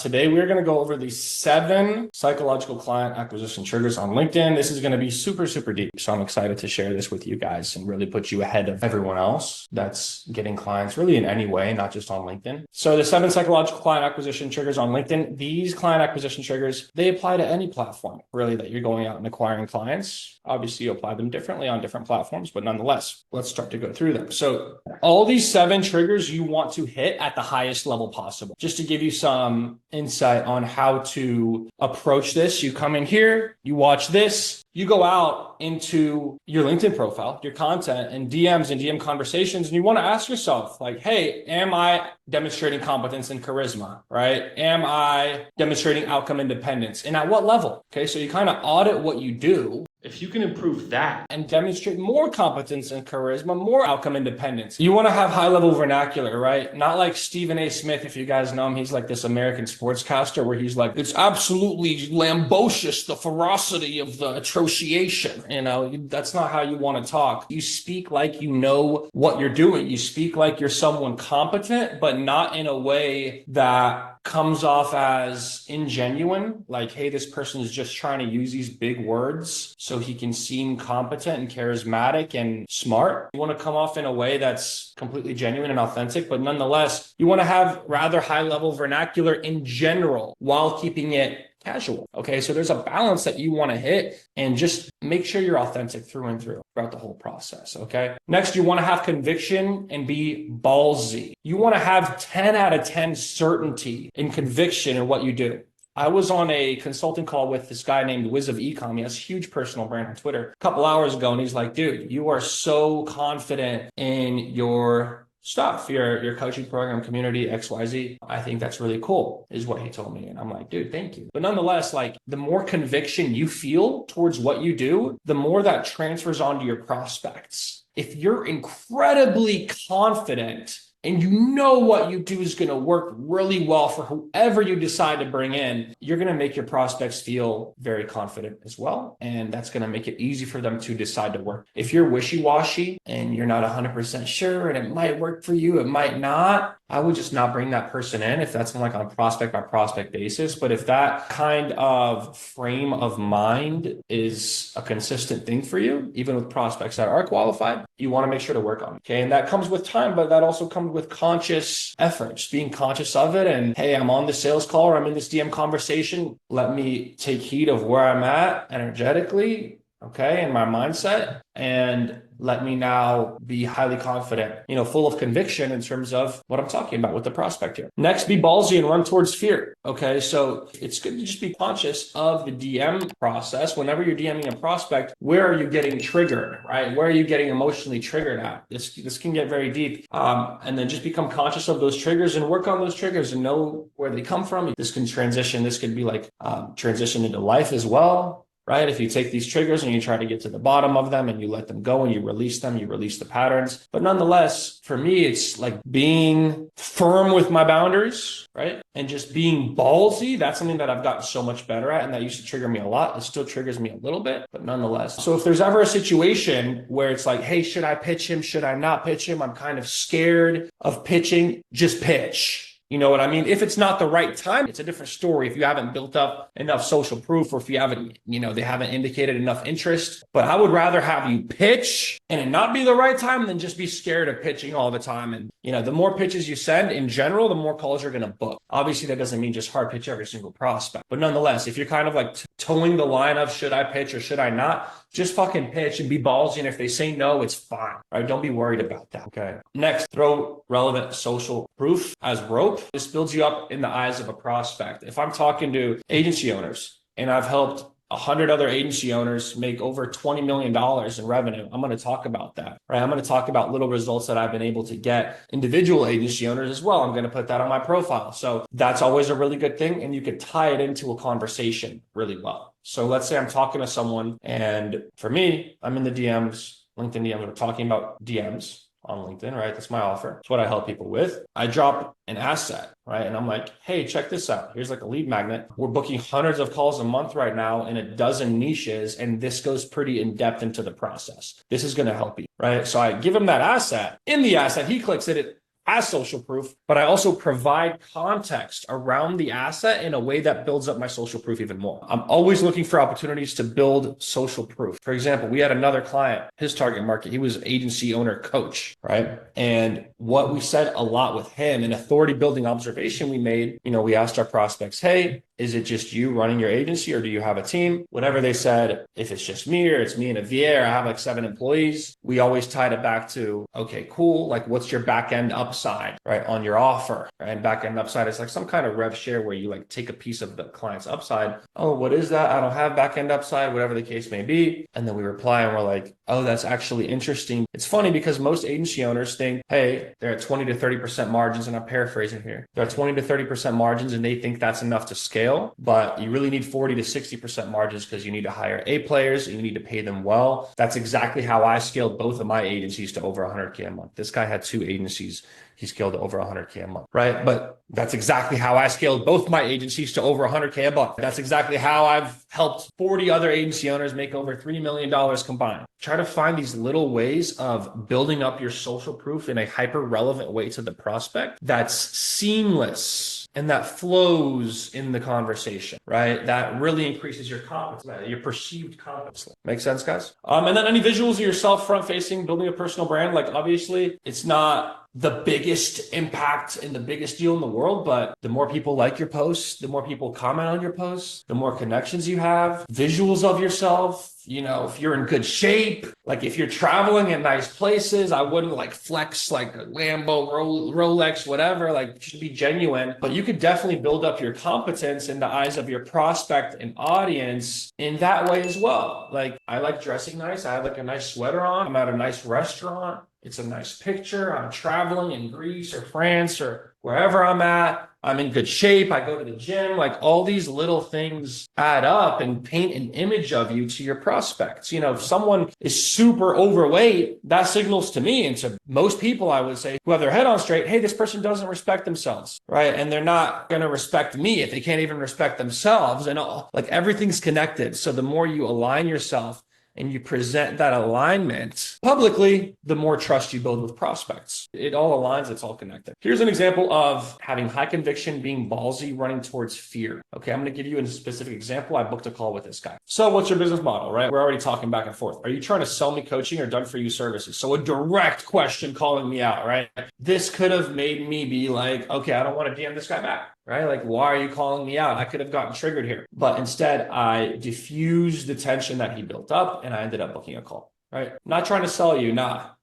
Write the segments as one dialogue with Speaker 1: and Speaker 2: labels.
Speaker 1: Today, we're going to go over the 7 psychological client acquisition triggers on LinkedIn. This is going to be super, super deep. So I'm excited to share this with you guys and really put you ahead of everyone else that's getting clients really in any way, not just on LinkedIn. So the 7 psychological client acquisition triggers on LinkedIn, these client acquisition triggers, they apply to any platform really that you're going out and acquiring clients. Obviously, you apply them differently on different platforms, but nonetheless, let's start to go through them. So all these 7 triggers you want to hit at the highest level possible. Just to give you some insight on how to approach this, you come in here, you watch this, you go out into your LinkedIn profile, your content and DMs and DM conversations, and you want to ask yourself like, hey, am I demonstrating competence and charisma, right? Am I demonstrating outcome independence? And at what level? Okay, so you kind of audit what you do. If you can improve that and demonstrate more competence and charisma, more outcome independence, you want to have high level vernacular, right? Not like Stephen A. Smith, if you guys know him, he's like this American sportscaster where he's like, it's absolutely lambocious, the ferocity of the atrociation. You know, that's not how you want to talk. You speak like you know what you're doing. You speak like you're someone competent, but not in a way that comes off as ingenuine, like, hey, this person is just trying to use these big words so he can seem competent and charismatic and smart. You want to come off in a way that's completely genuine and authentic, but nonetheless, you want to have rather high level vernacular in general while keeping it casual. Okay, so there's a balance that you want to hit and just make sure you're authentic through and through throughout the whole process. Okay, next, you want to have conviction and be ballsy. You want to have 10 out of 10 certainty and conviction in what you do. I was on a consulting call with this guy named Wiz of Ecom. He has a huge personal brand on Twitter a couple hours ago, and he's like, dude, you are so confident in your stuff, your coaching program, community, XYZ. I think that's really cool, is what he told me. And I'm like, dude, thank you. But nonetheless, like, the more conviction you feel towards what you do, the more that transfers onto your prospects. If you're incredibly confident and you know what you do is going to work really well for whoever you decide to bring in, you're going to make your prospects feel very confident as well. And that's going to make it easy for them to decide to work. If you're wishy-washy and you're not 100% sure and it might work for you, it might not, I would just not bring that person in if that's like on a prospect by prospect basis. But if that kind of frame of mind is a consistent thing for you, even with prospects that are qualified, you want to make sure to work on it. Okay. And that comes with time, but that also comes with conscious effort, just being conscious of it. And hey, I'm on the sales call or I'm in this DM conversation. Let me take heed of where I'm at energetically, okay, in my mindset, and let me now be highly confident, full of conviction in terms of what I'm talking about with the prospect here. Next, be ballsy and run towards fear. Okay, so it's good to just be conscious of the DM process. Whenever you're DMing a prospect, where are you getting triggered, right? Where are you getting emotionally triggered at? This can get very deep. And then just become conscious of those triggers and work on those triggers and know where they come from. This can transition. This could be like transition into life as well. Right? If you take these triggers and you try to get to the bottom of them and you let them go and you release them, you release the patterns. But nonetheless, for me, it's like being firm with my boundaries, right? And just being ballsy. That's something that I've gotten so much better at. And that used to trigger me a lot. It still triggers me a little bit, but nonetheless. So if there's ever a situation where it's like, hey, should I pitch him? Should I not pitch him? I'm kind of scared of pitching. Just pitch. You know what I mean? If it's not the right time, it's a different story. If you haven't built up enough social proof, or if you haven't, they haven't indicated enough interest. But I would rather have you pitch and it not be the right time than just be scared of pitching all the time. And, the more pitches you send in general, the more calls you're going to book. Obviously, that doesn't mean just hard pitch every single prospect. But nonetheless, if you're kind of like towing the line of should I pitch or should I not, just fucking pitch and be ballsy. And if they say no, it's fine. Right? Don't be worried about that. Okay. Next, throw relevant social proof as rope. This builds you up in the eyes of a prospect. If I'm talking to agency owners and I've helped 100 other agency owners make over $20 million in revenue, I'm going to talk about that, right? I'm going to talk about little results that I've been able to get. Individual agency owners as well. I'm going to put that on my profile. So that's always a really good thing. And you could tie it into a conversation really well. So let's say I'm talking to someone, and for me, I'm in the DMs, LinkedIn DMs, we're talking about DMs on LinkedIn, right? That's my offer. It's what I help people with. I drop an asset, right? And I'm like, hey, check this out. Here's like a lead magnet. We're booking hundreds of calls a month right now in a dozen niches. And this goes pretty in depth into the process. This is going to help you, right? So I give him that asset. In the asset, he clicks it. has social proof, but I also provide context around the asset in a way that builds up my social proof even more. I'm always looking for opportunities to build social proof. For example, we had another client, his target market, he was agency owner coach, right? And what we said a lot with him, an authority building observation we made, we asked our prospects, hey, is it just you running your agency or do you have a team? Whenever they said, if it's just me or it's me and a VA or I have like 7 employees, we always tied it back to, okay, cool. Like what's your back end upside, right? On your offer, right? And back end upside is like some kind of rev share where you like take a piece of the client's upside. Oh, what is that? I don't have back end upside, whatever the case may be. And then we reply and we're like, oh, that's actually interesting. It's funny because most agency owners think, hey, they're at 20 to 30% margins. And I'm paraphrasing here. They're at 20 to 30% margins and they think that's enough to scale. But you really need 40 to 60% margins because you need to hire A players and you need to pay them well. That's exactly how I scaled both of my agencies to over 100K a month. This guy had 2 agencies. He scaled to over 100K a month, right? But that's exactly how I scaled both my agencies to over 100K a month. That's exactly how I've helped 40 other agency owners make over $3 million combined. Try to find these little ways of building up your social proof in a hyper relevant way to the prospect that's seamless and that flows in the conversation, right? That really increases your confidence, your perceived confidence. Make sense, guys? And then any visuals of yourself front facing, building a personal brand. Like obviously it's not the biggest impact and the biggest deal in the world, but the more people like your posts, the more people comment on your posts, the more connections you have, visuals of yourself. If you're in good shape, like if you're traveling in nice places, I wouldn't like flex like a Lambo, Rolex, whatever, like just be genuine. But you could definitely build up your competence in the eyes of your prospect and audience in that way as well. Like I like dressing nice. I have like a nice sweater on. I'm at a nice restaurant. It's a nice picture. I'm traveling in Greece or France or wherever I'm at. I'm in good shape. I go to the gym. Like all these little things add up and paint an image of you to your prospects. If someone is super overweight, that signals to me and to most people, I would say, who have their head on straight, hey, this person doesn't respect themselves, right? And they're not going to respect me if they can't even respect themselves. And like everything's connected. So the more you align yourself and you present that alignment publicly, the more trust you build with prospects. It all aligns, it's all connected. Here's an example of having high conviction, being ballsy, running towards fear. Okay, I'm going to give you a specific example. I booked a call with this guy. So what's your business model, right? We're already talking back and forth. Are you trying to sell me coaching or done for you services? So a direct question calling me out, right? This could have made me be like, okay, I don't want to DM this guy back. Right? Like, why are you calling me out? I could have gotten triggered here. But instead, I diffused the tension that he built up and I ended up booking a call. Right? Not trying to sell you,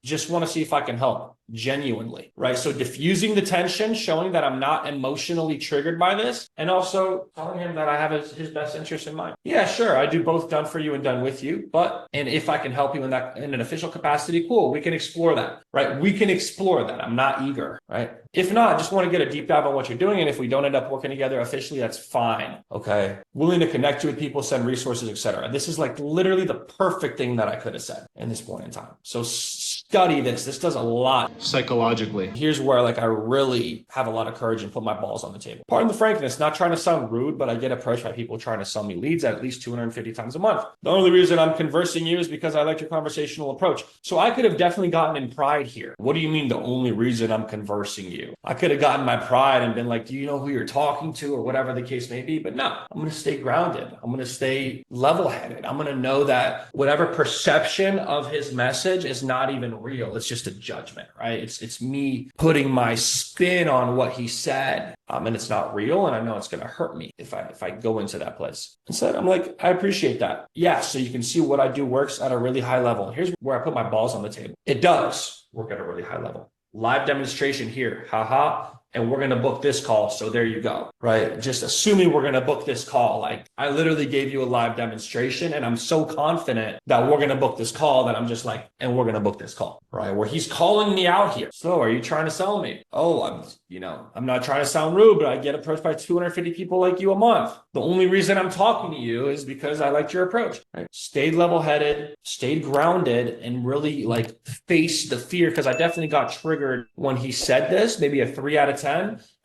Speaker 1: just want to see if I can help genuinely, right? So diffusing the tension, showing that I'm not emotionally triggered by this, and also telling him that I have his best interest in mind. Yeah, sure. I do both done for you and done with you, and if I can help you in an official capacity, cool. We can explore that, right? We can explore that. I'm not eager, right? If not, I just want to get a deep dive on what you're doing. And if we don't end up working together officially, that's fine. Okay. Willing to connect you with people, send resources, etc. This is like literally the perfect thing that I could have said in this point in time. So study this. This does a lot psychologically. Here's where like I really have a lot of courage and put my balls on the table. Pardon the frankness, not trying to sound rude, but I get approached by people trying to sell me leads at least 250 times a month. The only reason I'm conversing you is because I like your conversational approach. So I could have definitely gotten in pride here. What do you mean the only reason I'm conversing you? I could have gotten my pride and been like, do you know who you're talking to or whatever the case may be? But no, I'm going to stay grounded. I'm going to stay level-headed. I'm going to know that whatever perception of his message is not even real. It's just a judgment, right? It's me putting my spin on what he said, and it's not real, and I know it's going to hurt me if I go into that place. Instead, I'm like, I appreciate that. Yeah, so you can see what I do works at a really high level. Here's where I put my balls on the table. It does work at a really high level. Live demonstration here, haha. And we're going to book this call. So there you go, right? Just assuming we're going to book this call. Like I literally gave you a live demonstration and I'm so confident that we're going to book this call that I'm just like, and we're going to book this call, right? Where he's calling me out here. So are you trying to sell me? Oh, I'm not trying to sound rude, but I get approached by 250 people like you a month. The only reason I'm talking to you is because I liked your approach, right? Stayed level-headed, stayed grounded, and really like faced the fear. Cause I definitely got triggered when he said this, maybe a 3 out of 10.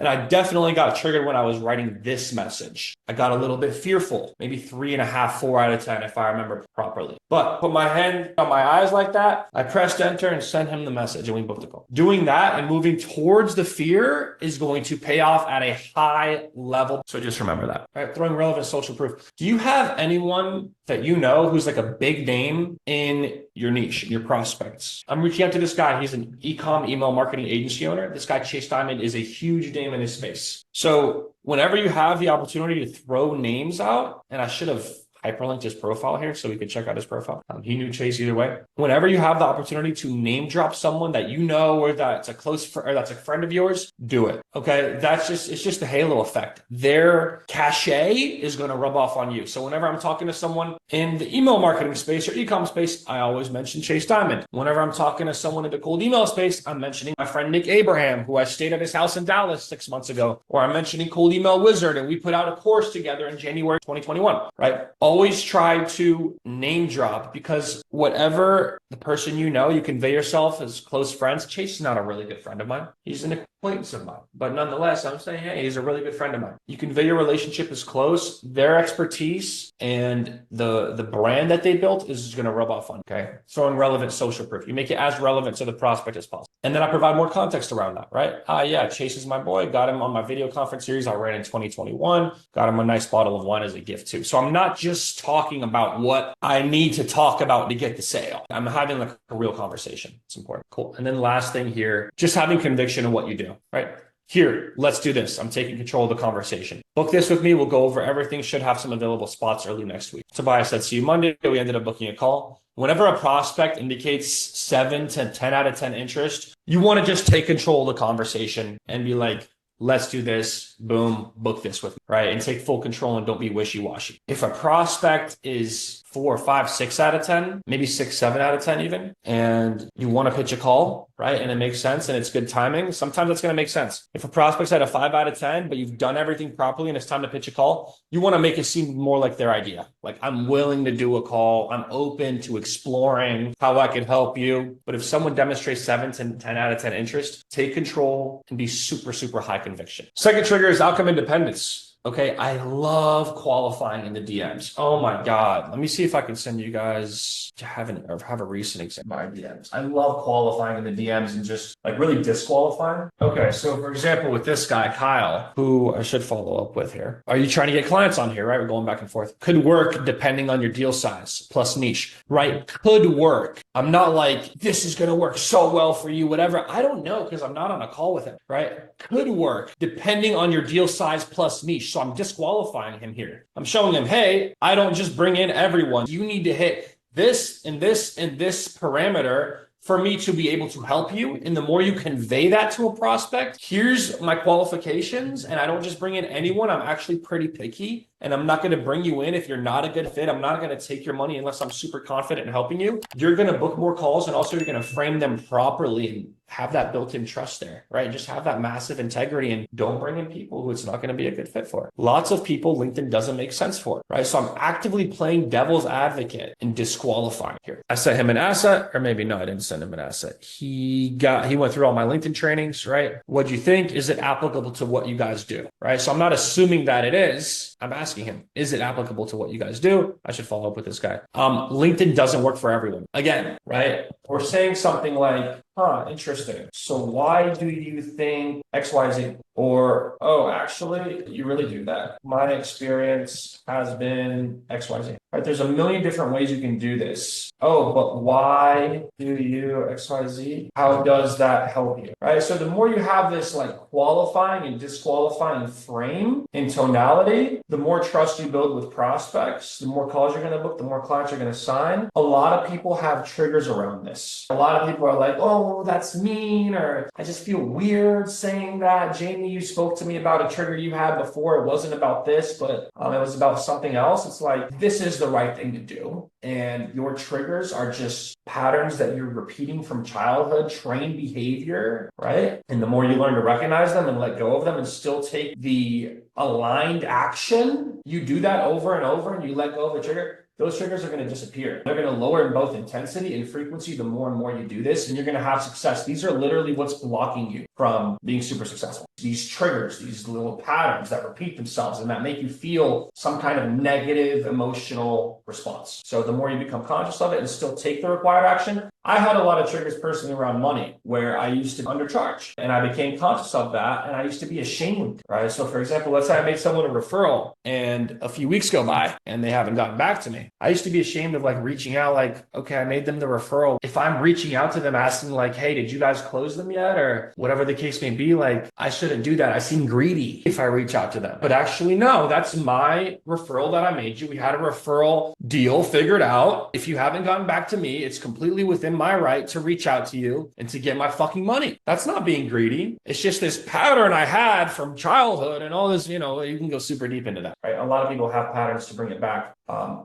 Speaker 1: And I definitely got triggered when I was writing this message. I got a little bit fearful, maybe 3.5, 4 out of 10, if I remember properly. But put my hand on my eyes like that. I pressed enter and sent him the message, and we booked a call. Doing that and moving towards the fear is going to pay off at a high level. So just remember that. All right, throwing relevant social proof. Do you have anyone that you know who's like a big name in your niche, your prospects? I'm reaching out to this guy. He's an e-com email marketing agency owner. This guy, Chase Diamond, is a huge name in his space. So whenever you have the opportunity to throw names out, and I should have hyperlinked his profile here so we could check out his profile. He knew Chase either way. Whenever you have the opportunity to name drop someone that you know or that's a close friend or that's a friend of yours, do it. Okay, it's just the halo effect. Their cachet is going to rub off on you. So whenever I'm talking to someone in the email marketing space or e-com space, I always mention Chase Diamond. Whenever I'm talking to someone in the cold email space, I'm mentioning my friend Nick Abraham, who I stayed at his house in Dallas 6 months ago, or I'm mentioning Cold Email Wizard, and we put out a course together in January 2021, right? Always try to name drop, because whatever the person you know, you convey yourself as close friends. Chase is not a really good friend of mine. He's an acquaintance of mine. But nonetheless, I'm saying, hey, he's a really good friend of mine. You convey your relationship as close. Their expertise and the brand that they built is going to rub off on, okay? Throwing relevant social proof. You make it as relevant to the prospect as possible. And then I provide more context around that, right? Yeah, Chase is my boy. Got him on my video conference series I ran in 2021. Got him a nice bottle of wine as a gift too. So I'm not just talking about what I need to talk about to get the sale. I'm having like a real conversation. It's important. Cool. And then last thing here, just having conviction in what you do, right? Here, let's do this. I'm taking control of the conversation. Book this with me. We'll go over everything. Should have some available spots early next week. Tobias said, see you Monday. We ended up booking a call. Whenever a prospect indicates 7 to 10 out of 10 interest, you want to just take control of the conversation and be like, let's do this, boom, book this with me, right? And take full control and don't be wishy-washy. If a prospect is 4, 5, 6 out of 10, maybe 6, 7 out of 10 even, and you want to pitch a call, right? And it makes sense and it's good timing, sometimes that's going to make sense. If a prospect's at a 5 out of 10, but you've done everything properly and it's time to pitch a call, you want to make it seem more like their idea. Like, I'm willing to do a call. I'm open to exploring how I can help you. But if someone demonstrates 7 to 10 out of 10 interest, take control and be super, super high conviction. Second trigger is outcome independence. Okay, I love qualifying in the DMs. Oh my God. Let me see if I can send you guys to have a recent example of my DMs. I love qualifying in the DMs and just like really disqualifying. Okay, so for example, with this guy, Kyle, who I should follow up with here. Are you trying to get clients on here, right? We're going back and forth. Could work depending on your deal size plus niche, right? Could work. I'm not like, this is going to work so well for you, whatever. I don't know because I'm not on a call with him, right? Could work depending on your deal size plus niche. So I'm disqualifying him here. I'm showing him, hey, I don't just bring in everyone. You need to hit this and this and this parameter for me to be able to help you. And the more you convey that to a prospect, here's my qualifications. And I don't just bring in anyone. I'm actually pretty picky. And I'm not going to bring you in if you're not a good fit. I'm not going to take your money unless I'm super confident in helping you. You're going to book more calls, and also you're going to frame them properly and have that built-in trust there, right? Just have that massive integrity and don't bring in people who it's not going to be a good fit for. Lots of people LinkedIn doesn't make sense for, right? So I'm actively playing devil's advocate and disqualifying here. I sent him an asset, or maybe no, I didn't send him an asset. He went through all my LinkedIn trainings, right? What do you think? Is it applicable to what you guys do, right? So I'm not assuming that it is. I'm asking him, is it applicable to what you guys do? I should follow up with this guy. LinkedIn doesn't work for everyone. Again, right? We're saying something like, interesting. So why do you think XYZ? Or, oh, actually, you really do that. My experience has been XYZ. Right? There's a million different ways you can do this. Oh, but why do you XYZ? How does that help you? Right? So the more you have this like qualifying and disqualifying frame in tonality, the more trust you build with prospects, the more calls you're going to book, the more clients you're going to sign. A lot of people have triggers around this. A lot of people are like, oh, that's mean, or I just feel weird saying that. Jamie, you spoke to me about a trigger you had before. It wasn't about this, but it was about something else. It's like, this is the right thing to do. And your triggers are just patterns that you're repeating from childhood, trained behavior, right? And the more you learn to recognize them and let go of them and still take the aligned action, you do that over and over and you let go of the trigger, those triggers are going to disappear. They're going to lower in both intensity and frequency the more and more you do this, and you're going to have success. These are literally what's blocking you from being super successful. These triggers, these little patterns that repeat themselves and that make you feel some kind of negative emotional response. So the more you become conscious of it and still take the required action. I had a lot of triggers personally around money where I used to undercharge, and I became conscious of that, and I used to be ashamed, right? So for example, let's say I made someone a referral and a few weeks go by and they haven't gotten back to me. I used to be ashamed of like reaching out, like, okay, I made them the referral. If I'm reaching out to them asking like, hey, did you guys close them yet? Or whatever the case may be, like, I shouldn't do that. I seem greedy if I reach out to them. But actually, no, that's my referral that I made you. We had a referral deal figured out. If you haven't gotten back to me, it's completely within my right to reach out to you and to get my fucking money. That's not being greedy. It's just this pattern I had from childhood and all this, you can go super deep into that, right? A lot of people have patterns to bring it back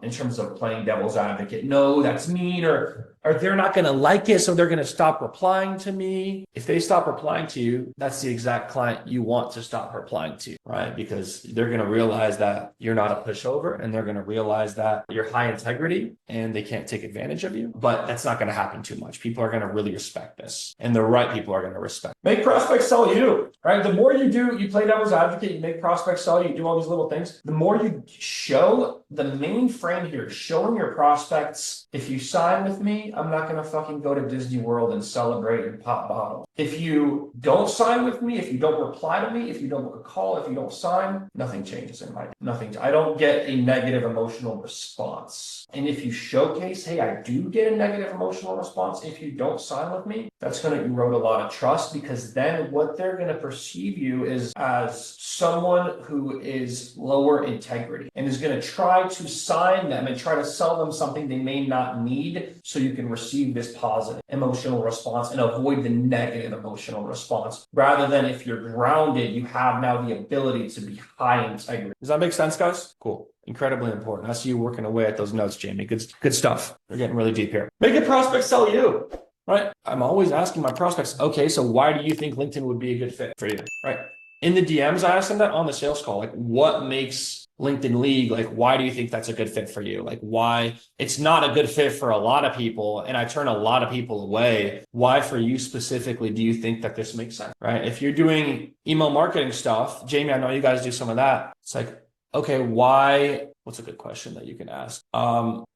Speaker 1: in terms of playing devil's advocate. No, that's mean, or they're not going to like it, so they're going to stop replying to me. If they stop replying to you, that's the exact client you want to stop replying to, right? Because they're going to realize that you're not a pushover, and they're going to realize that you're high integrity and they can't take advantage of you. But that's not going to happen too much. People are going to really respect this, and the right people are going to respect. Make prospects sell you, right? The more you do, you play devil's advocate, you make prospects sell you, you do all these little things. The more you show, the main frame here is showing your prospects, if you sign with me, I'm not going to fucking go to Disney World and celebrate and pop bottles. If you don't sign with me, if you don't reply to me, if you don't book a call, if you don't sign, nothing changes in my life. Nothing. I don't get a negative emotional response. And if you showcase, hey, I do get a negative emotional response if you don't sign with me, that's going to erode a lot of trust, because then what they're going to perceive you is as someone who is lower integrity and is going to try to sign them and try to sell them something they may not need so you can receive this positive emotional response and avoid the negative emotional response. Rather than if you're grounded, you have now the ability to be high integrity. Does that make sense, guys? Cool. Incredibly important. I see you working away at those notes, Jamie. Good stuff. We're getting really deep here. Make a prospect sell you, right? I'm always asking my prospects, okay, so why do you think LinkedIn would be a good fit for you, right? In the DMs, I asked them that on the sales call, like what makes LinkedIn League, like why do you think that's a good fit for you? Like why it's not a good fit for a lot of people and I turn a lot of people away. Why for you specifically do you think that this makes sense, right? If you're doing email marketing stuff, Jamie, I know you guys do some of that. It's like, okay, why? What's a good question that you can ask?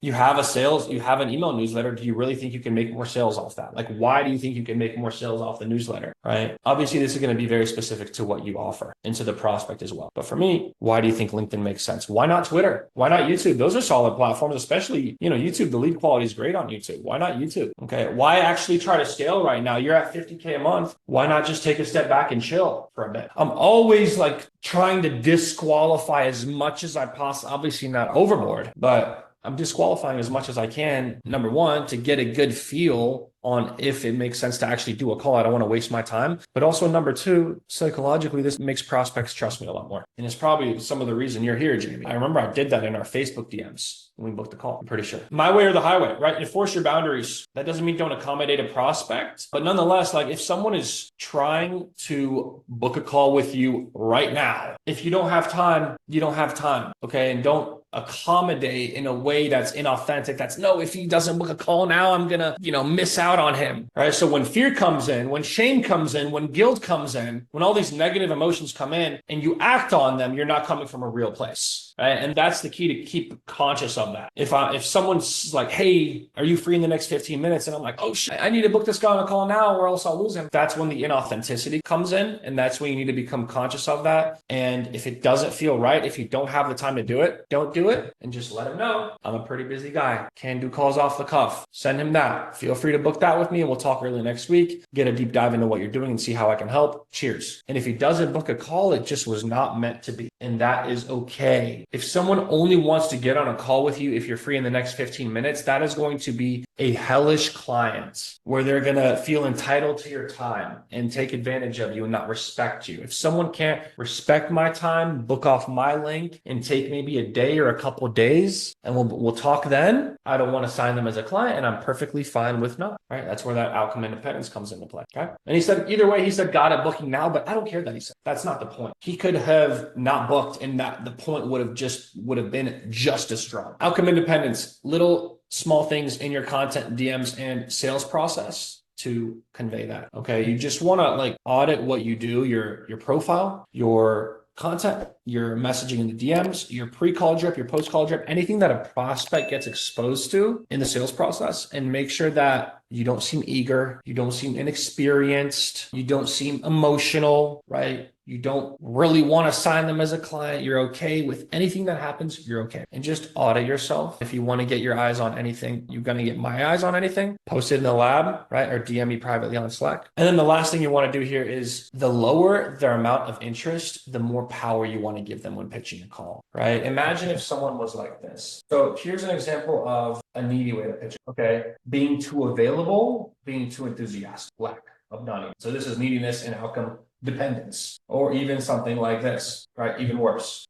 Speaker 1: You have an email newsletter. Do you really think you can make more sales off that? Like, why do you think you can make more sales off the newsletter, right? Obviously, this is going to be very specific to what you offer and to the prospect as well. But for me, why do you think LinkedIn makes sense? Why not Twitter? Why not YouTube? Those are solid platforms, especially, YouTube, the lead quality is great on YouTube. Why not YouTube? Okay. Why actually try to scale right now? You're at 50K a month. Why not just take a step back and chill for a bit? I'm always like trying to disqualify as much as I possibly, obviously not overboard, but I'm disqualifying as much as I can. Number one, to get a good feel on if it makes sense to actually do a call. I don't want to waste my time. But also number two, psychologically, this makes prospects trust me a lot more. And it's probably some of the reason you're here, Jamie. I remember I did that in our Facebook DMs when we booked the call. I'm pretty sure. My way or the highway, right? Enforce your boundaries. That doesn't mean don't accommodate a prospect. But nonetheless, like if someone is trying to book a call with you right now, if you don't have time, you don't have time. Okay. And don't accommodate in a way that's inauthentic. That's no, if he doesn't book a call now, I'm going to, miss out on him. Right. So when fear comes in, when shame comes in, when guilt comes in, when all these negative emotions come in and you act on them, you're not coming from a real place. Right. And that's the key to keep conscious of that. If someone's like, hey, are you free in the next 15 minutes? And I'm like, oh shit, I need to book this guy on a call now or else I'll lose him. That's when the inauthenticity comes in. And that's when you need to become conscious of that. And if it doesn't feel right, if you don't have the time to do it, don't do it and just let him know. I'm a pretty busy guy. Can do calls off the cuff. Send him that. Feel free to book that with me and we'll talk early next week, get a deep dive into what you're doing and see how I can help. Cheers. And if he doesn't book a call, it just was not meant to be. And that is okay. If someone only wants to get on a call with you, if you're free in the next 15 minutes, that is going to be a hellish client where they're going to feel entitled to your time and take advantage of you and not respect you. If someone can't respect my time, book off my link and take maybe a day or a couple of days and we'll talk then, I don't want to sign them as a client and I'm perfectly fine with not. Right? That's where that outcome independence comes into play. Okay. And he said, either way, he said, got it booking now, but I don't care that he said. That's not the point. He could have not booked, and that the point would have been just as strong. Outcome independence, little small things in your content, DMs, and sales process to convey that. Okay. You just want to like audit what you do, your profile, your content, your messaging in the DMs, your pre-call drip, your post-call drip, anything that a prospect gets exposed to in the sales process, and make sure that you don't seem eager, you don't seem inexperienced, you don't seem emotional, right? You don't really want to sign them as a client. You're okay with anything that happens. You're okay. And just audit yourself. If you want to get your eyes on anything, you're going to get my eyes on anything, post it in the lab, right? Or DM me privately on Slack. And then the last thing you want to do here is the lower their amount of interest, the more power you want to give them when pitching a call, right? Imagine if someone was like this. So here's an example of a needy way to pitch it, okay? Being too available, being too enthusiastic, lack of non-needy. So this is neediness and outcome dependence, or even something like this, right? Even worse.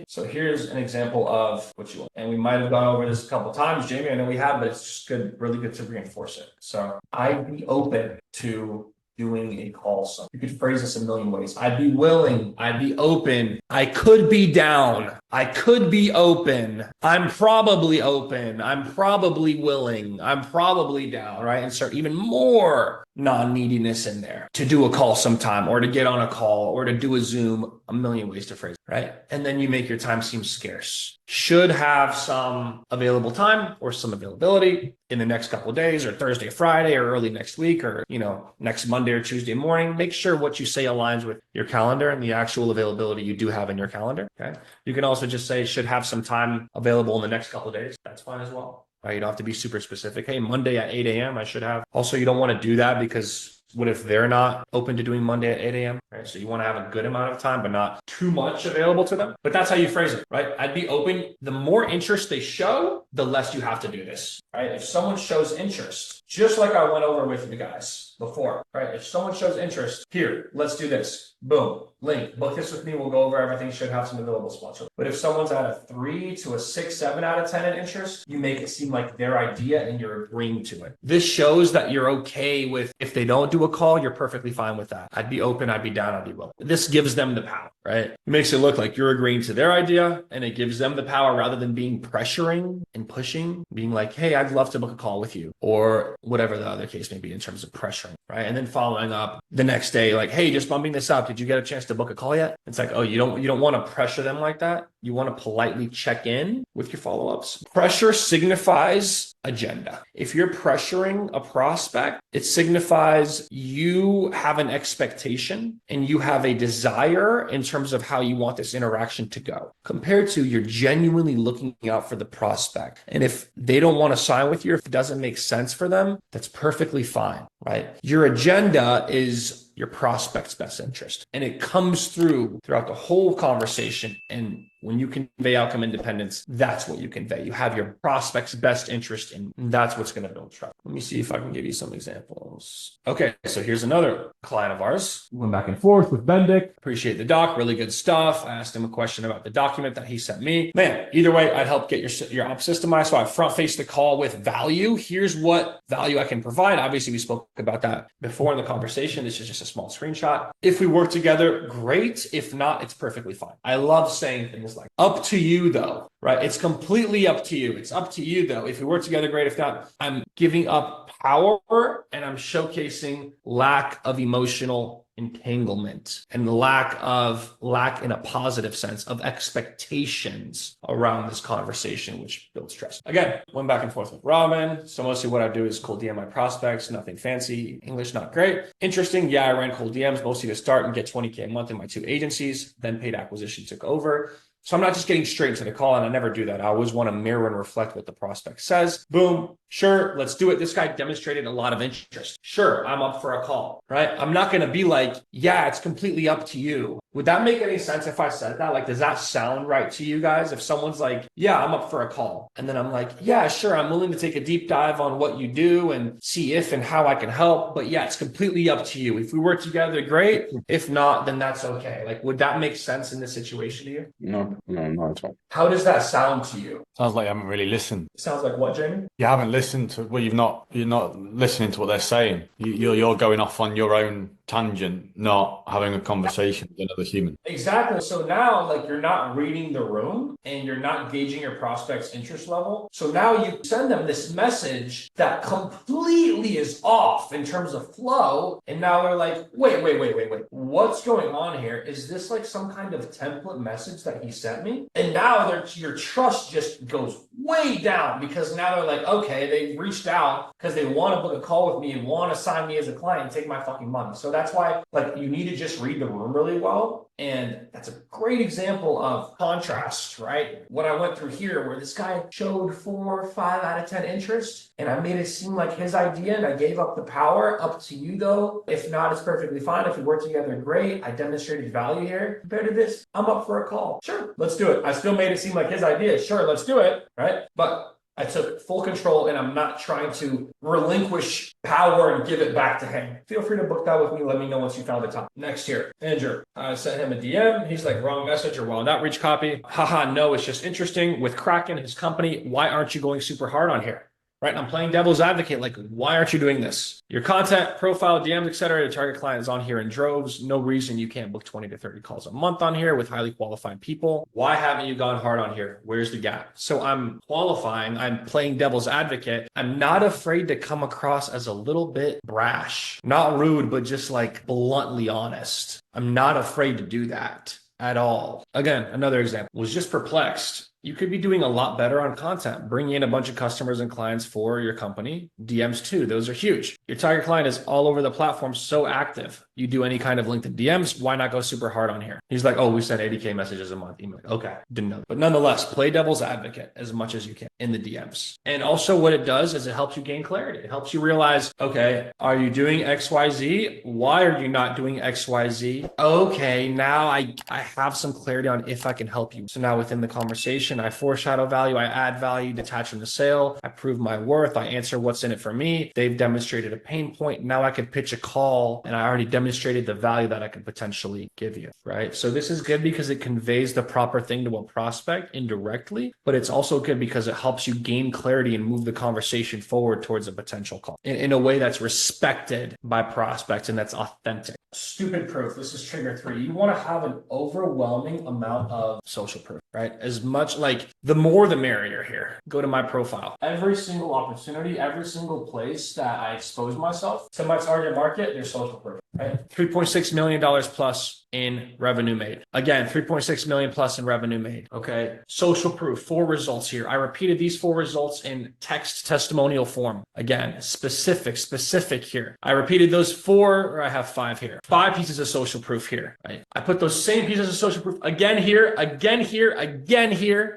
Speaker 1: So here's an example of what you want. And we might have gone over this a couple of times, Jamie. I know we have, but it's just good, really good to reinforce it. So I'd be open to doing a call. So you could phrase this a million ways. I'd be willing. I'd be open. I could be down. I could be open. I'm probably open. I'm probably willing. I'm probably down, right? And start even more non-neediness in there to do a call sometime, or to get on a call, or to do a Zoom, a million ways to phrase it, right? And then you make your time seem scarce. Should have some available time or some availability in the next couple of days, or Thursday, Friday, or early next week, or, next Monday or Tuesday morning. Make sure what you say aligns with your calendar and the actual availability you do have in your calendar. Okay. You can also just say should have some time available in the next couple of days. That's fine as well. Right? You don't have to be super specific. Hey, Monday at 8 a.m. I should have. Also, you don't want to do that because what if they're not open to doing Monday at 8 a.m.? Right? So you want to have a good amount of time, but not too much available to them. But that's how you phrase it, right? I'd be open. The more interest they show, the less you have to do this, right? If someone shows interest, just like I went over with you guys before, right? If someone shows interest, here, let's do this. Boom, link, book this with me. We'll go over everything. Should have some available spots. But if someone's at a 3 to a 6, 7 out of 10 in interest, you make it seem like their idea and you're agreeing to it. This shows that you're okay with, if they don't do a call, you're perfectly fine with that. I'd be open, I'd be down, I'd be willing. This gives them the power, right? It makes it look like you're agreeing to their idea, and it gives them the power rather than being pressuring and pushing, being like, hey, I'd love to book a call with you, or whatever the other case may be in terms of pressuring, right? And then following up the next day, like, hey, just bumping this up. Did you get a chance to book a call yet? It's like, oh, you don't want to pressure them like that. You want to politely check in with your follow-ups. Pressure signifies agenda. If you're pressuring a prospect, it signifies you have an expectation and you have a desire in terms of how you want this interaction to go, compared to you're genuinely looking out for the prospect. And if they don't want to sign with you, if it doesn't make sense for them, that's perfectly fine, right? Your agenda is your prospect's best interest. And it comes throughout the whole conversation. And when you convey outcome independence, that's what you convey. You have your prospect's best interest, and that's what's going to build trust. Let me see if I can give you some examples. Okay, so here's another client of ours. We went back and forth with Bendick. Appreciate the doc, really good stuff. I asked him a question about the document that he sent me. Man, either way, I'd help get your op systemized. So I front-faced the call with value. Here's what value I can provide. Obviously, we spoke about that before in the conversation. This is just a small screenshot. If we work together, great. If not, it's perfectly fine. I love saying things like, up to you though, right? It's completely up to you. It's up to you though. If we work together, great. If not, I'm giving up power and I'm showcasing lack of emotional entanglement and lack in a positive sense of expectations around this conversation, which builds trust. Again, went back and forth with Robin. So mostly what I do is cold DM my prospects, nothing fancy, English not great. Interesting. Yeah, I ran cold DMs mostly to start and get 20K a month in my 2 agencies. Then paid acquisition took over. So I'm not just getting straight into the call, and I never do that. I always want to mirror and reflect what the prospect says. Boom. Sure, let's do it. This guy demonstrated a lot of interest. Sure, I'm up for a call, right? I'm not going to be like, yeah, it's completely up to you. Would that make any sense if I said that? Like, does that sound right to you guys? If someone's like, yeah, I'm up for a call. And then I'm like, yeah, sure, I'm willing to take a deep dive on what you do and see if and how I can help. But yeah, it's completely up to you. If we work together, great. If not, then that's okay. Like, would that make sense in this situation to you?
Speaker 2: No, not at all.
Speaker 1: How does that sound to you?
Speaker 3: Sounds like you haven't really listened.
Speaker 1: Sounds like what, Jamie?
Speaker 3: You haven't listened to, well, you're not listening to what they're saying. You're going off on your own
Speaker 2: tangent, not having a conversation with another human.
Speaker 1: Exactly. So now, like, you're not reading the room and you're not gauging your prospect's interest level. So now you send them this message that completely is off in terms of flow. And now they're like, wait. What's going on here? Is this like some kind of template message that he sent me? And now your trust just goes way down because now they're like, okay, they reached out because they want to book a call with me and want to sign me as a client and take my fucking money. So that's why, like, you need to just read the room really well. And that's a great example of contrast, right? What I went through here, where this guy showed 4 or 5 out of 10 interest, and I made it seem like his idea, and I gave up the power. Up to you, though. If not, it's perfectly fine. If we work together, great. I demonstrated value here. Compared to this, I'm up for a call. Sure, let's do it. I still made it seem like his idea. Sure, let's do it, right? But I took full control and I'm not trying to relinquish power and give it back to him. Feel free to book that with me. Let me know once you found the time. Next here, Andrew. I sent him a DM. He's like, wrong message or wild outreach copy. Haha, no, it's just interesting. With Kraken, his company, why aren't you going super hard on here? Right? I'm playing devil's advocate. Like, why aren't you doing this? Your content, profile, DMs, etc. Your target client is on here in droves. No reason you can't book 20 to 30 calls a month on here with highly qualified people. Why haven't you gone hard on here? Where's the gap? So I'm qualifying. I'm playing devil's advocate. I'm not afraid to come across as a little bit brash, not rude, but just like bluntly honest. I'm not afraid to do that at all. Again, another example, was just perplexed. You could be doing a lot better on content, bringing in a bunch of customers and clients for your company. DMs too, those are huge. Your target client is all over the platform, so active. You do any kind of LinkedIn DMs, why not go super hard on here? He's like, oh, we send 80K messages a month. Email. Okay, didn't know. But nonetheless, play devil's advocate as much as you can in the DMs. And also what it does is it helps you gain clarity. It helps you realize, okay, are you doing XYZ? Why are you not doing XYZ? Okay, now I have some clarity on if I can help you. So now within the conversation, I foreshadow value, I add value, detach from the sale, I prove my worth, I answer what's in it for me. They've demonstrated a pain point. Now I could pitch a call and I already demonstrated the value that I could potentially give you, right? So this is good because it conveys the proper thing to a prospect indirectly, but it's also good because it helps you gain clarity and move the conversation forward towards a potential call in a way that's respected by prospects and that's authentic. Stupid proof. This is trigger 3. You want to have an overwhelming amount of social proof, right? As much, like, the more the merrier here. Go to my profile. Every single opportunity, every single place that I expose myself to my target market, there's social proof, right? $3.6 million plus in revenue made. Again, 3.6 million plus in revenue made. Okay. Social proof, 4 results here. I repeated these 4 results in text testimonial form. Again, specific here. I repeated those 4, or I have 5 here. 5 pieces of social proof here, right? I put those same pieces of social proof again here.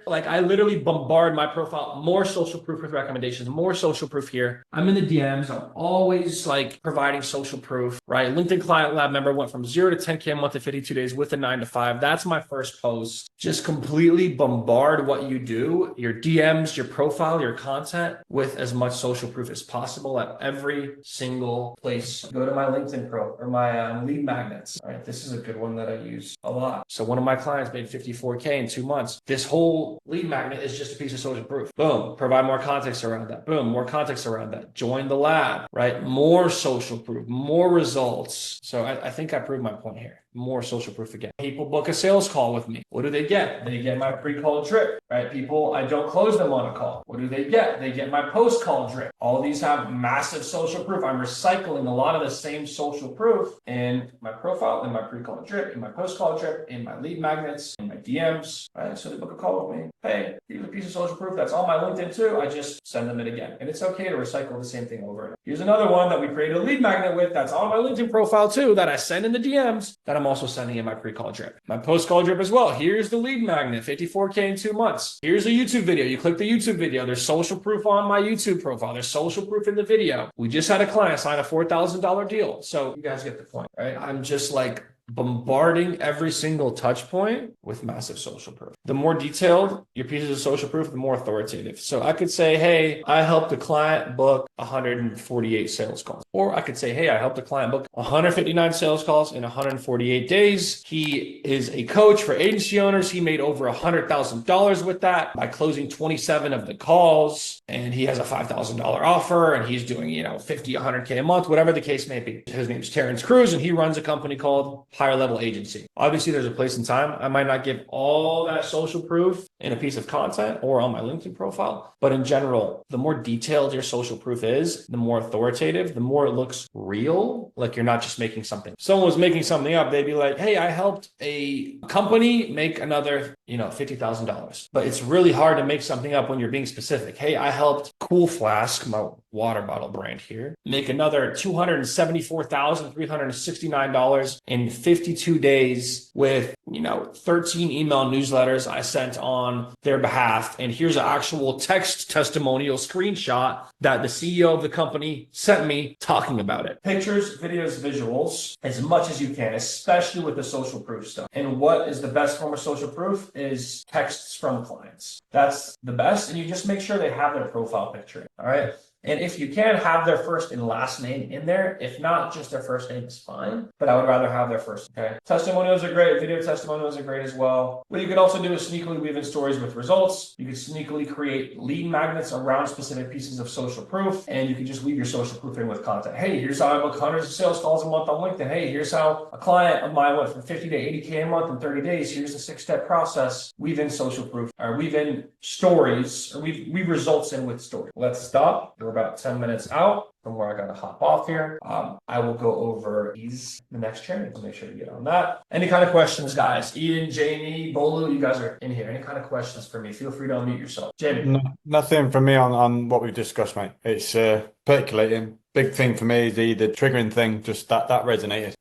Speaker 1: Like, I literally bombard my profile. More social proof with recommendations, more social proof here. I'm in the DMs. I'm always like providing social proof, right? LinkedIn Client Lab member went from 0 to 10K a month in 52 days with a 9 to 5. That's my first post. Just completely bombard what you do, your DMs, your profile, your content with as much social proof as possible at every single place. Go to my LinkedIn pro or my lead magnets. All right, this is a good one that I use a lot. So one of my clients made 54K in 2 months. This whole lead magnet is just a piece of social proof. Boom, provide more context around that. Boom, more context around that. Join the lab, right? More social proof, more results. So I think I proved my point here. More social proof again. People book a sales call with me. What do they get? They get my pre-call drip, right? People, I don't close them on a call. What do they get? They get my post-call drip. All these have massive social proof. I'm recycling a lot of the same social proof in my profile, in my pre-call drip, in my post-call drip, in my lead magnets, in my DMs, right? So they book a call with me. Hey, here's a piece of social proof that's on my LinkedIn too. I just send them it again. And it's okay to recycle the same thing over and over. Here's another one that we created a lead magnet with that's on my LinkedIn profile too, that I send in the DMs, that I'm also sending in my pre-call drip. My post-call drip as well. Here's the lead magnet, 54K in 2 months. Here's a YouTube video. You click the YouTube video. There's social proof on my YouTube profile. There's social proof in the video. We just had a client sign a $4,000 deal. So you guys get the point, right? I'm just like bombarding every single touch point with massive social proof. The more detailed your pieces of social proof, the more authoritative. So I could say, hey, I helped a client book 148 sales calls. Or I could say, hey, I helped a client book 159 sales calls in 148 days. He is a coach for agency owners. He made over $100,000 with that by closing 27 of the calls. And he has a $5,000 offer and he's doing, 50, 100K a month, whatever the case may be. His name's Terrence Cruz and he runs a company called Higher Level Agency. Obviously, there's a place and time. I might not give all that social proof in a piece of content or on my LinkedIn profile, but in general, the more detailed your social proof is, the more authoritative, the more it looks real, like you're not just making something. If someone was making something up, they'd be like, hey, I helped a company make another, $50,000. But it's really hard to make something up when you're being specific. Hey, I helped Cool Flask, my water bottle brand here, make another $274,369 in 52 days with, 13 email newsletters I sent on their behalf. And here's an actual text testimonial screenshot that the CEO of the company sent me talking about it. Pictures, videos, visuals, as much as you can, especially with the social proof stuff. And what is the best form of social proof is texts from clients. That's the best. And you just make sure they have their profile picture. All right. And if you can, have their first and last name in there. If not, just their first name is fine. But I would rather have their first. Okay. Testimonials are great. Video testimonials are great as well. What you could also do is sneakily weave in stories with results. You could sneakily create lead magnets around specific pieces of social proof. And you can just weave your social proof in with content. Hey, here's how I book hundreds of sales calls a month on LinkedIn. Hey, here's how a client of mine went from 50 to 80K a month in 30 days. Here's the 6-step process. Weave in social proof, or weave in stories, or weave results in with stories. Let's stop. We're about 10 minutes out from where I got to hop off here. I will go over the next training, so make sure to get on that. Any kind of questions, guys? Ian, Jamie, Bolu, you guys are in here. Any kind of questions for me? Feel free to unmute yourself. Jamie.
Speaker 2: No, nothing from me on what we've discussed, mate. It's percolating. Big thing for me is the triggering thing, just that resonated.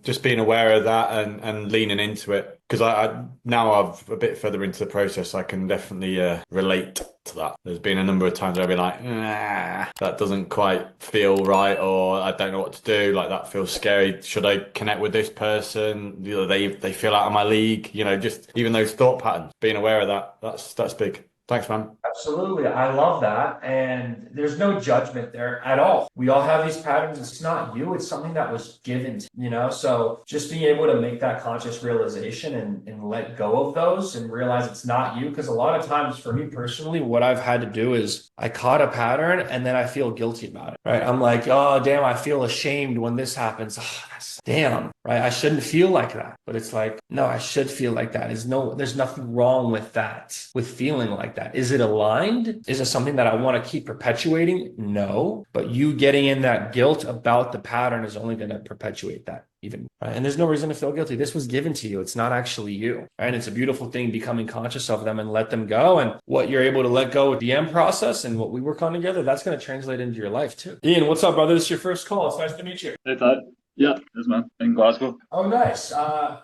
Speaker 2: Just being aware of that and leaning into it. Because I now I'm a bit further into the process, I can definitely relate to that. There's been a number of times where I've been like, nah, that doesn't quite feel right, or I don't know what to do. Like, that feels scary. Should I connect with this person? They feel out of my league. Just even those thought patterns. Being aware of that, that's big. Thanks, man.
Speaker 1: Absolutely. I love that. And there's no judgment there at all. We all have these patterns. It's not you. It's something that was given to you, So just being able to make that conscious realization and let go of those and realize it's not you. Because a lot of times for me personally, what I've had to do is I caught a pattern and then I feel guilty about it, right? I'm like, oh, damn, I feel ashamed when this happens. Oh, damn, right? I shouldn't feel like that. But it's like, no, I should feel like that. There's nothing wrong with that, with feeling like that. Is it aligned? Is it something that I want to keep perpetuating? No. But you getting in that guilt about the pattern is only going to perpetuate that even. Right? And there's no reason to feel guilty. This was given to you. It's not actually you. Right? And it's a beautiful thing, becoming conscious of them and let them go. And what you're able to let go with the DM process and what we work on together, that's going to translate into your life too. Ian, what's up, brother? This is your first call. It's nice to meet you.
Speaker 3: Hey, Todd. Yeah, yes, man. In Glasgow.
Speaker 1: Oh, nice.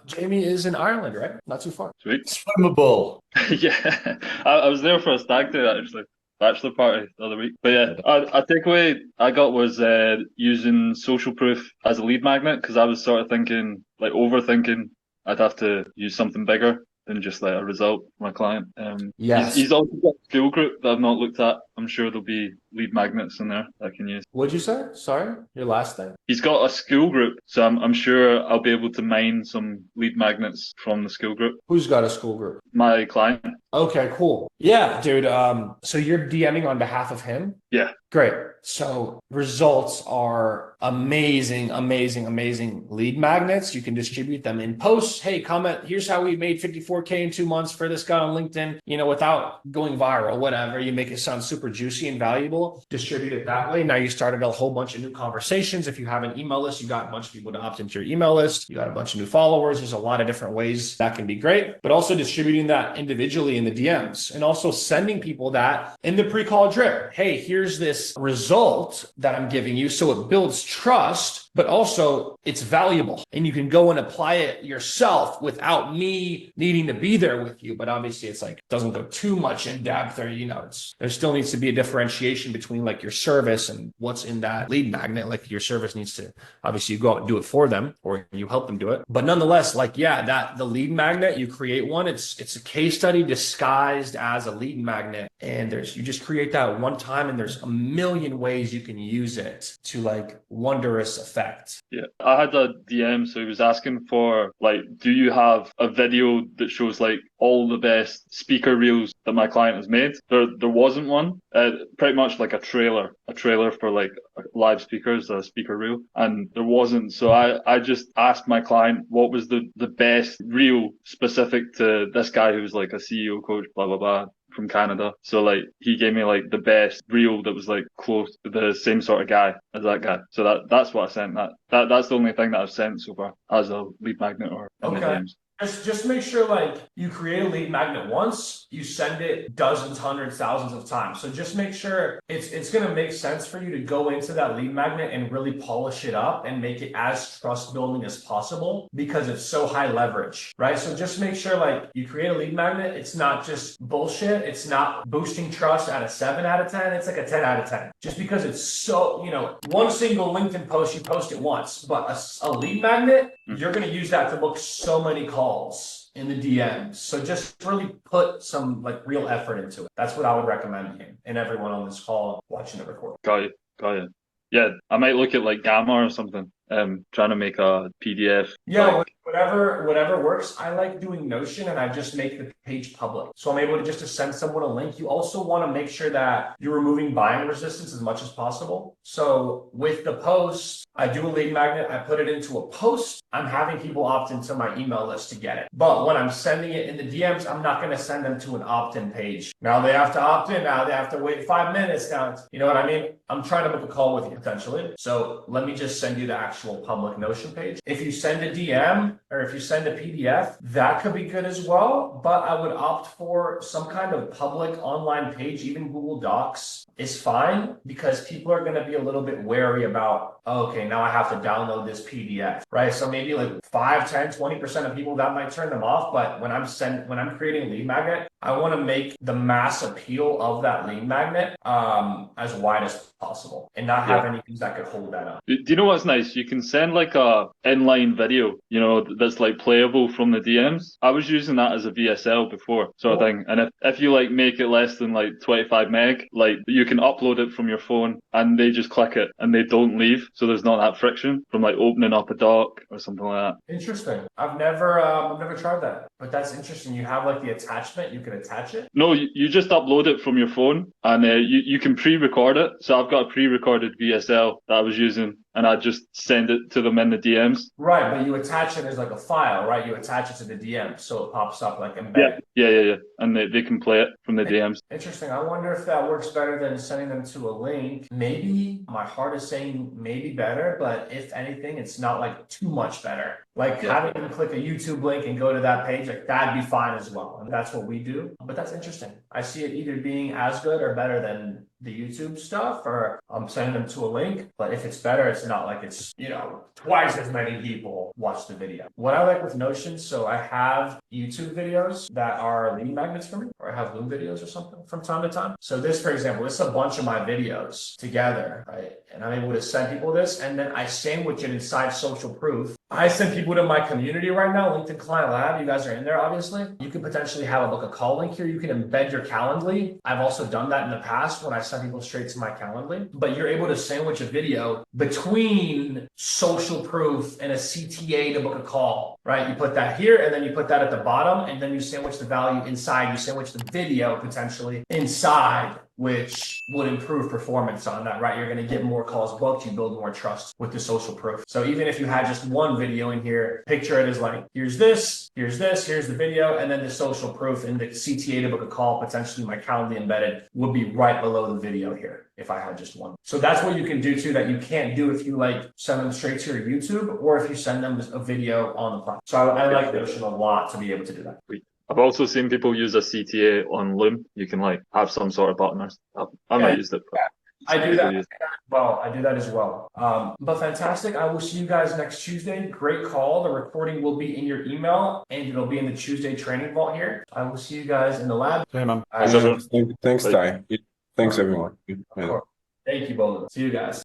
Speaker 1: Jamie is in Ireland, right? Not too far.
Speaker 3: Sweet.
Speaker 2: Swimmable.
Speaker 3: Yeah. I was there for a stag do, actually. Bachelor party the other week. But yeah, a takeaway I got was using social proof as a lead magnet, because I was sort of thinking, like, overthinking I'd have to use something bigger than just like a result for my client.
Speaker 1: Yes.
Speaker 3: He's also got a skill group that I've not looked at. I'm sure there'll be lead magnets in there that I can use.
Speaker 1: What'd you say? Sorry, your last thing?
Speaker 3: He's got a skill group, so I'm sure I'll be able to mine some lead magnets from the skill group.
Speaker 1: Who's got a school group?
Speaker 3: My client.
Speaker 1: Okay, cool. Yeah, dude. So you're DMing on behalf of him?
Speaker 3: Yeah.
Speaker 1: Great. So results are amazing lead magnets. You can distribute them in posts. Hey, comment, here's how we made 54K in 2 months for this guy on LinkedIn, without going viral, whatever. You make it sound super juicy and valuable, distribute it that way. Now you started a whole bunch of new conversations. If you have an email list, you got a bunch of people to opt into your email list. You got a bunch of new followers. There's a lot of different ways that can be great, but also distributing that individually in the DMs and also sending people that in the pre-call drip. Hey, here's this result that I'm giving you. So it builds trust. but also it's valuable and you can go and apply it yourself without me needing to be there with you. But obviously it's like, doesn't go too much in depth, or, there still needs to be a differentiation between like your service and what's in that lead magnet. Like your service needs to, obviously you go out and do it for them or you help them do it. But nonetheless, like, yeah, that the lead magnet, you create one, it's a case study disguised as a lead magnet. And you just create that one time and there's a million ways you can use it to like wondrous effect.
Speaker 3: Yeah, I had a DM, so he was asking for like, do you have a video that shows like all the best speaker reels that my client has made? There wasn't one. Pretty much like a trailer for like live speakers, a speaker reel, and there wasn't. So I just asked my client what was the best reel specific to this guy who's like a CEO coach, blah blah blah, from Canada. So like he gave me like the best reel that was like close to the same sort of guy as that guy. So that's what I sent. That's the only thing that I've sent so far as a lead magnet or in the DMs.
Speaker 1: Just make sure like you create a lead magnet once, you send it dozens, hundreds, thousands of times. So just make sure it's going to make sense for you to go into that lead magnet and really polish it up and make it as trust building as possible, because it's so high leverage, right? So just make sure like you create a lead magnet. It's not just bullshit. It's not boosting trust at a 7 out of 10. It's like a 10 out of 10, just because it's so, one single LinkedIn post, you post it once, but a lead magnet, you're going to use that to book so many calls in the DMs. So just really put some like real effort into it. That's what I would recommend you and everyone on this call watching the recording.
Speaker 3: Got you. Yeah, I might look at like Gamma or something. Trying to make a PDF.
Speaker 1: Yeah, like, whatever works. I like doing Notion and I just make the page public. So I'm able to just to send someone a link. You also want to make sure that you're removing buying resistance as much as possible. So with the post, I do a lead magnet. I put it into a post. I'm having people opt into my email list to get it. But when I'm sending it in the DMs, I'm not going to send them to an opt-in page. Now they have to opt in. Now they have to wait 5 minutes. Now, you know what I mean? I'm trying to book a call with you potentially. So let me just send you the actual public Notion page. If you send a DM or if you send a PDF, that could be good as well. But I would opt for some kind of public online page. Even Google Docs is fine, because people are going to be a little bit wary about, okay, now I have to download this PDF, right? So maybe like 5, 10, 20% of people, that might turn them off. But when I'm creating a lead magnet, I want to make the mass appeal of that lead magnet as wide as possible and not have anything that could hold that up.
Speaker 3: Do you know what's nice? You can send like a inline video, that's like playable from the DMs. I was using that as a VSL before, sort of thing. And if you like make it less than like 25 meg, like you can upload it from your phone and they just click it and they don't leave. So there's not that friction from like opening up a doc or something like that.
Speaker 1: Interesting. I've never tried that, but that's interesting. You have like the attachment, you can attach it.
Speaker 3: No, you just upload it from your phone and you can pre-record it. So I've got a pre-recorded VSL that I was using, and I just send it to them in the DMs.
Speaker 1: Right, but you attach it as like a file, right? You attach it to the DM, so it pops up like embedded.
Speaker 3: Yeah. And they can play it from the DMs.
Speaker 1: Interesting. I wonder if that works better than sending them to a link. Maybe my heart is saying maybe better, but if anything, it's not like too much better. Like having them click a YouTube link and go to that page, like that'd be fine as well. And that's what we do. But that's interesting. I see it either being as good or better than the YouTube stuff, or I'm sending them to a link. But if it's better, it's not like it's, twice as many people watch the video. What I like with Notion, so I have YouTube videos that are lead magnets for me, or I have Loom videos or something from time to time. So this, for example, this is a bunch of my videos together, right? And I'm able to send people this, and then I sandwich it inside Social Proof. I send people to my community right now, LinkedIn Client Lab. You guys are in there, obviously. You can potentially have a book a call link here. You can embed your Calendly. I've also done that in the past when I send people straight to my Calendly. But you're able to sandwich a video between Social Proof and a CTA to book a call, right? You put that here, and then you put that at the bottom, and then you sandwich the value inside. You sandwich the video potentially inside, which would improve performance on that, right? You're going to get more calls booked. You build more trust with the Social Proof. So even if you had just one video in here, picture it as like, here's this, here's the video, and then the Social Proof and the CTA to book a call, potentially my Calendly embedded, would be right below the video here if I had just one. So that's what you can do too that you can't do if you like send them straight to your YouTube, or if you send them a video on the platform. So I like Notion a lot to be able to do that.
Speaker 3: I've also seen people use a CTA on Loom. You can like have some sort of button. I might use it.
Speaker 1: I do that. Well, I do that as well. But fantastic. I will see you guys next Tuesday. Great call. The recording will be in your email and it'll be in the Tuesday training vault here. I will see you guys in the lab.
Speaker 2: Yeah, man.
Speaker 1: All right.
Speaker 4: Thanks, Ty. Thanks, everyone.
Speaker 1: Of course. Thank you both. See you guys.